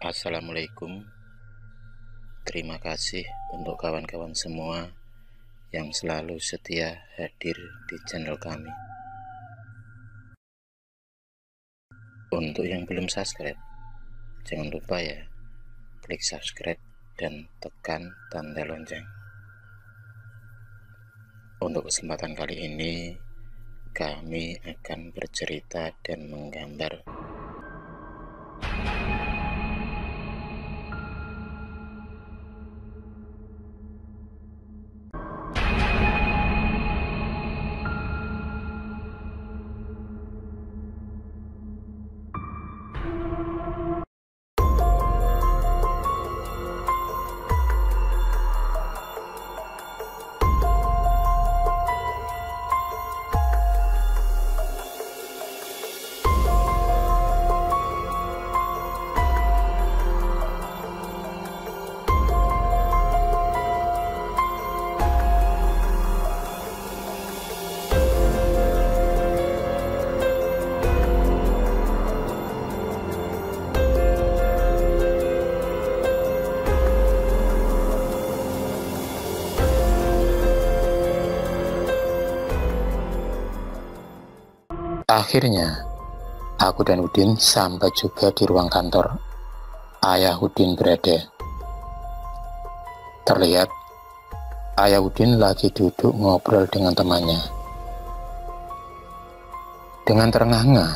Assalamualaikum. Terima kasih untuk kawan-kawan semua yang selalu setia hadir di channel kami. Untuk yang belum subscribe, jangan lupa ya, klik subscribe dan tekan tanda lonceng. Untuk kesempatan kali ini, kami akan bercerita dan menggambar Akhirnya, aku dan Udin sampai juga di ruang kantor Ayah Udin berada. Terlihat, Ayah Udin lagi duduk ngobrol dengan temannya. Dengan terengah-engah,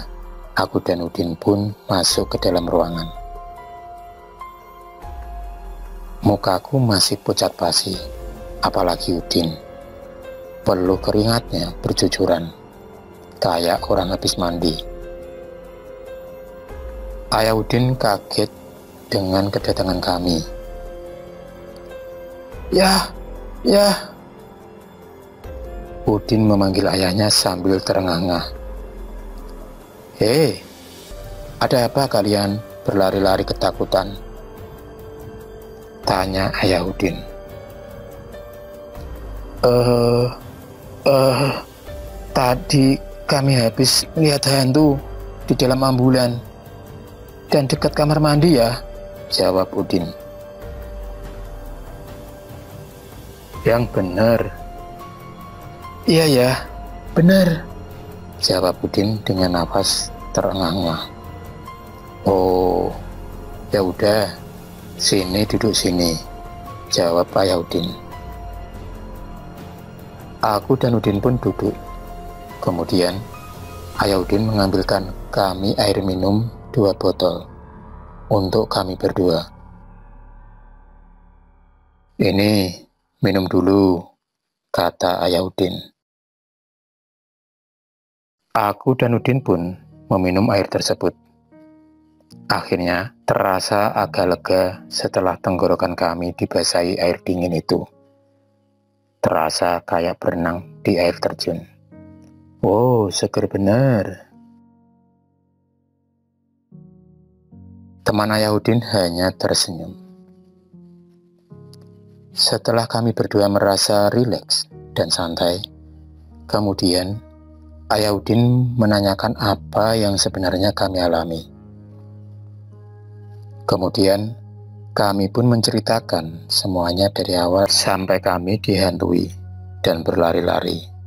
aku dan Udin pun masuk ke dalam ruangan. Mukaku masih pucat pasi, apalagi Udin. Perlu keringatnya bercucuran, kayak orang habis mandi. Ayah Udin kaget dengan kedatangan kami. Ya. Udin memanggil ayahnya sambil terengah-engah. Hei, ada apa kalian berlari-lari ketakutan? Tanya Ayah Udin. Tadi kami habis lihat hantu di dalam ambulan dan dekat kamar mandi ya, jawab Udin. Yang benar. Iya ya, benar, jawab Udin dengan nafas terengah-engah. Oh, ya udah, sini duduk sini, jawab Ayah Udin. Aku dan Udin pun duduk. Kemudian, Ayah Udin mengambilkan kami air minum 2 botol untuk kami berdua. Ini, minum dulu, kata Ayah Udin. Aku dan Udin pun meminum air tersebut. Akhirnya, terasa agak lega setelah tenggorokan kami dibasahi air dingin itu. Terasa kayak berenang di air terjun. Wow, seger benar. Teman Ayah Udin hanya tersenyum. Setelah kami berdua merasa rileks dan santai, kemudian Ayah Udin menanyakan apa yang sebenarnya kami alami. Kemudian kami pun menceritakan semuanya dari awal sampai kami dihantui dan berlari-lari.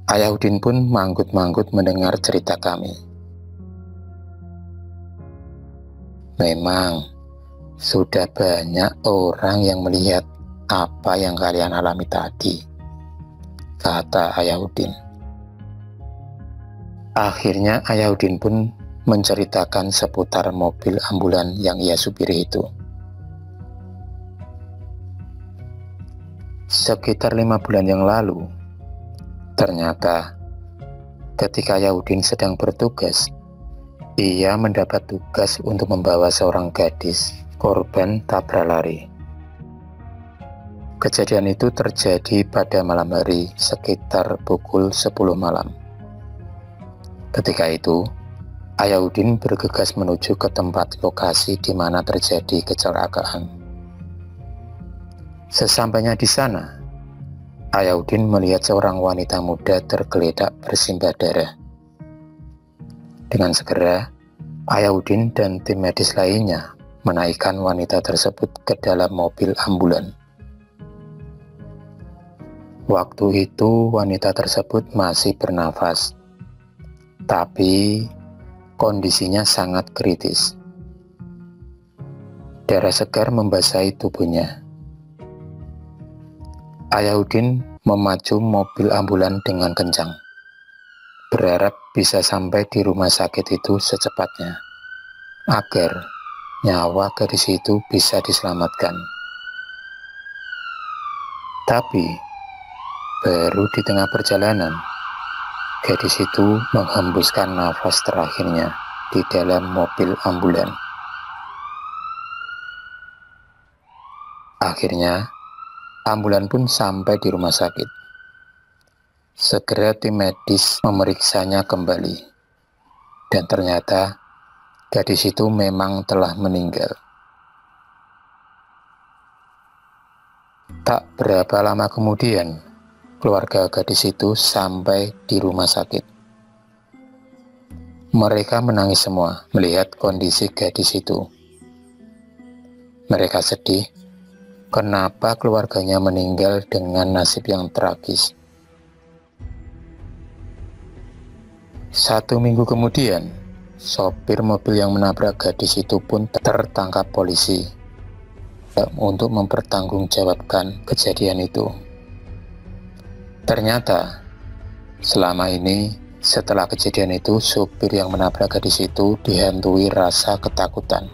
Ayah Udin pun manggut-manggut mendengar cerita kami. Memang, sudah banyak orang yang melihat apa yang kalian alami tadi, kata Ayah Udin. Akhirnya Ayah Udin pun menceritakan seputar mobil ambulan yang ia supiri itu. Sekitar 5 bulan yang lalu, ternyata ketika Ayah Udin sedang bertugas, ia mendapat tugas untuk membawa seorang gadis korban tabrak lari. Kejadian itu terjadi pada malam hari sekitar pukul 10 malam. Ketika itu, Ayah Udin bergegas menuju ke tempat lokasi di mana terjadi kecelakaan. Sesampainya di sana, Ayah Udin melihat seorang wanita muda tergeletak bersimbah darah. Dengan segera, Ayah Udin dan tim medis lainnya menaikkan wanita tersebut ke dalam mobil ambulan. Waktu itu wanita tersebut masih bernafas, tapi kondisinya sangat kritis. Darah segar membasahi tubuhnya. Ayahuddin memacu mobil ambulan dengan kencang, berharap bisa sampai di rumah sakit itu secepatnya, agar nyawa gadis itu bisa diselamatkan. Tapi, baru di tengah perjalanan, gadis itu menghembuskan nafas terakhirnya di dalam mobil ambulan. Akhirnya, ambulan pun sampai di rumah sakit. Segera tim medis memeriksanya kembali, dan ternyata gadis itu memang telah meninggal. Tak berapa lama kemudian, keluarga gadis itu sampai di rumah sakit. Mereka menangis semua melihat kondisi gadis itu. Mereka sedih. Kenapa keluarganya meninggal dengan nasib yang tragis? 1 minggu kemudian, sopir mobil yang menabrak gadis itu pun tertangkap polisi untuk mempertanggungjawabkan kejadian itu. Ternyata, selama ini setelah kejadian itu, sopir yang menabrak gadis itu dihantui rasa ketakutan.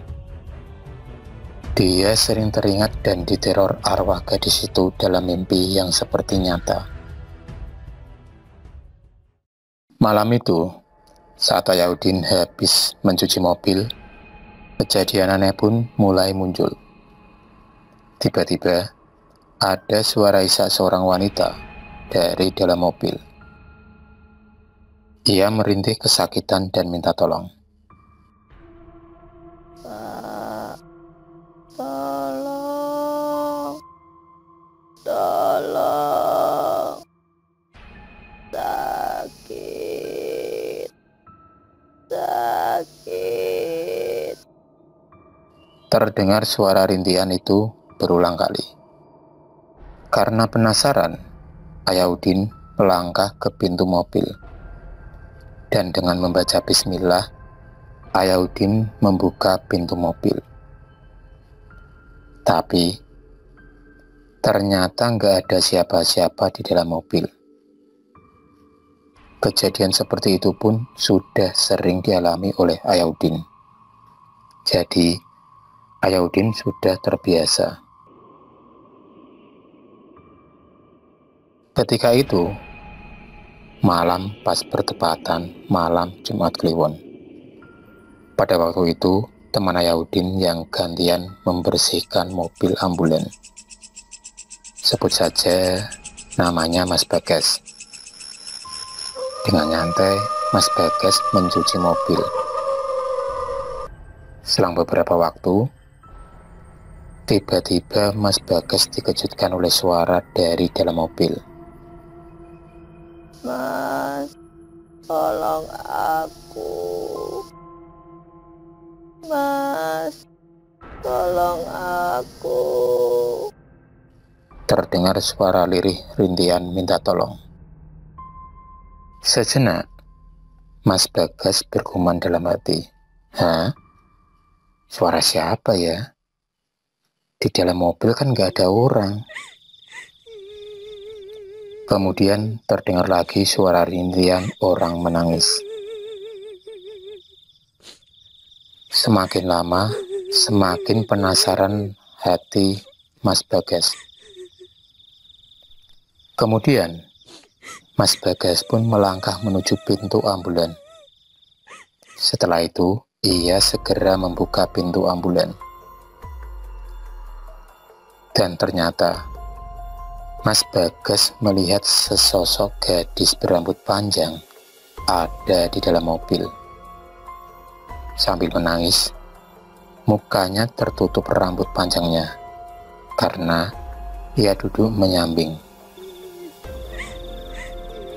Dia sering teringat dan diteror arwah gadis itu dalam mimpi yang seperti nyata. Malam itu, saat Ayahuddin habis mencuci mobil, kejadian aneh pun mulai muncul. Tiba-tiba, ada suara isak seorang wanita dari dalam mobil. Ia merintih kesakitan dan minta tolong. Tolong, sakit. Terdengar suara rintihan itu berulang kali. Karena penasaran, Ayahuddin melangkah ke pintu mobil. Dan dengan membaca bismillah, Ayahuddin membuka pintu mobil. Tapi, ternyata nggak ada siapa-siapa di dalam mobil. Kejadian seperti itu pun sudah sering dialami oleh Ayahuddin. Jadi, Ayahuddin sudah terbiasa. Ketika itu, malam pas bertepatan malam Jumat Kliwon. Pada waktu itu, teman Ayahuddin yang gantian membersihkan mobil ambulan. Sebut saja namanya Mas Bagas. Dengan nyantai, Mas Bagas mencuci mobil. Selang beberapa waktu, tiba-tiba Mas Bagas dikejutkan oleh suara dari dalam mobil. Mas, tolong aku. Mas, tolong aku. Terdengar suara lirih rintihan minta tolong. Sejenak, Mas Bagas bergumam dalam hati. Hah? Suara siapa ya? Di dalam mobil kan gak ada orang. Kemudian terdengar lagi suara rintihan orang menangis. Semakin lama, semakin penasaran hati Mas Bagas. Kemudian, Mas Bagas pun melangkah menuju pintu ambulan. Setelah itu, ia segera membuka pintu ambulan. Dan ternyata, Mas Bagas melihat sesosok gadis berambut panjang ada di dalam mobil. Sambil menangis, mukanya tertutup rambut panjangnya karena ia duduk menyambing.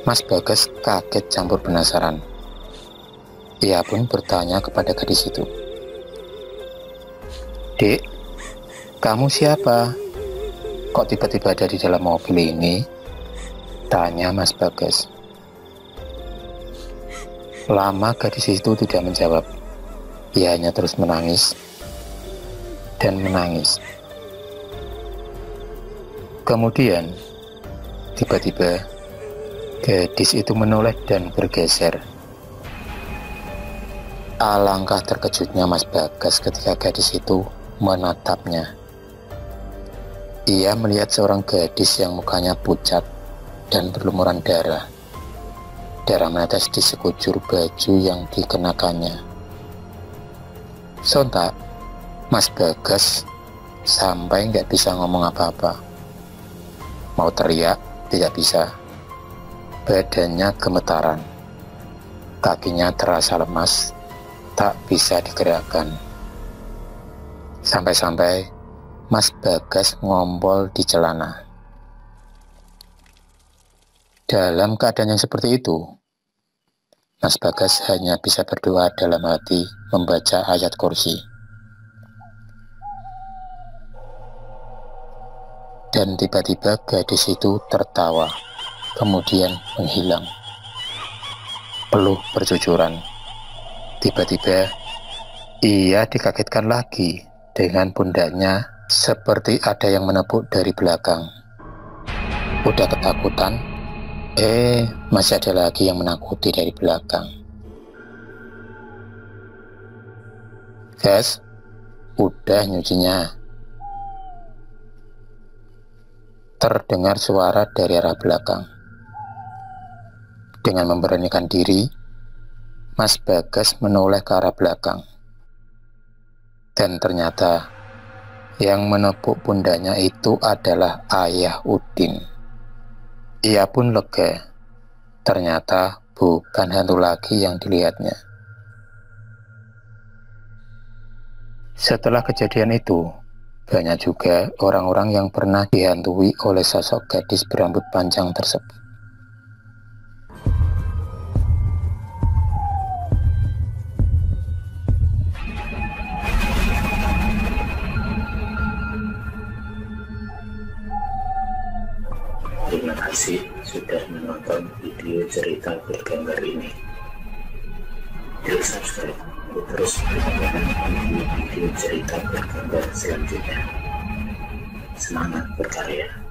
Mas Bagas kaget campur penasaran. Ia pun bertanya kepada gadis itu, "Dek, kamu siapa? Kok tiba-tiba ada di dalam mobil ini?" tanya Mas Bagas. Lama gadis itu tidak menjawab. Ia hanya terus menangis dan menangis. Kemudian, tiba-tiba gadis itu menoleh dan bergeser. Alangkah terkejutnya Mas Bagas ketika gadis itu menatapnya. Ia melihat seorang gadis yang mukanya pucat dan berlumuran darah. Darah menetes di sekujur baju yang dikenakannya. Sontak, Mas Bagas sampai nggak bisa ngomong apa-apa. Mau teriak, tidak bisa. Badannya gemetaran. Kakinya terasa lemas, tak bisa digerakkan. Sampai-sampai Mas Bagas ngompol di celana. Dalam keadaan yang seperti itu, Mas Bagas hanya bisa berdoa dalam hati membaca ayat kursi. Dan tiba-tiba gadis itu tertawa, kemudian menghilang. Peluh bercucuran. Tiba-tiba ia dikagetkan lagi dengan pundaknya seperti ada yang menepuk dari belakang. Udah ketakutan, masih ada lagi yang menakuti dari belakang. "Gas, udah nyucinya." Terdengar suara dari arah belakang. Dengan memberanikan diri, Mas Bagas menoleh ke arah belakang. Dan ternyata yang menepuk pundaknya itu adalah Ayah Udin. Ia pun lega. Ternyata bukan hantu lagi yang dilihatnya. Setelah kejadian itu, banyak juga orang-orang yang pernah dihantui oleh sosok gadis berambut panjang tersebut. Terima kasih sudah menonton video cerita bergambar ini. Klik subscribe untuk terus mendapatkan video cerita bergambar selanjutnya. Semangat berkarya.